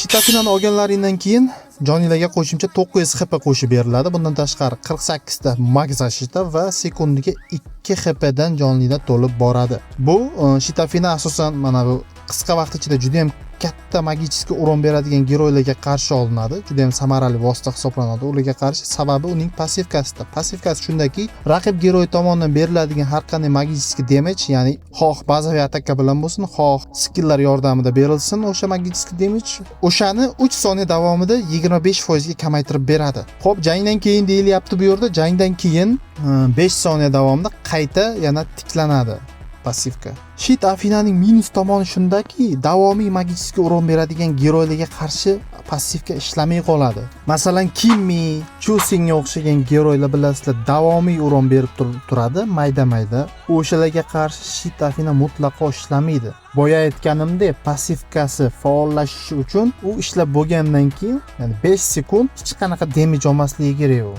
Shitafinani olganlaringdan keyin joninglarga qo'shimcha 900 HP qo'shib beriladi. Bundan tashqari 48 ta mag zashita va sekundiga 2 HP dan joninglar to'lib boradi. Bu Shitafina asosan mana bu qisqa vaqt ichida juda ham katta magichskiy uron beradigan giroylarga qarshi olinadi. Juda ham samarali vosita hisoblanadi ularga qarshi. Sababi uning passivkasida. Passivkasi shundaki, raqib giroy tomonidan beriladigan har qanday magichskiy damage, ya'ni xoh bazaviy ataka bilan bo'lsin, xoh skilllar yordamida berilsin, o'sha magichskiy damage o'shani 3 soniya davomida 25% ga kamaytirib beradi. Xo'p, jangdan keyin deyilyapti bu yerda. Jangdan keyin 5 soniya davomida qayta yana tiklanadi passivka. Shitafinaning minus tomoni shundaki, davomiy magichskiy uron beradigan giroylarga qarshi passivka ishlamay qoladi. Masalan, Kimmi, Chusingga o'xshagan giroylar bilasizlar, davomiy uron berib turadi, mayda-mayda. O'shalarga qarshi Shitafina mutlaqo ishlamaydi. Boya aytganimdek, passivkasi faollashishi uchun u ishlab bo'lgandan keyin, ya'ni 5 sekund hech qanaqa damage olmasligi kerak u.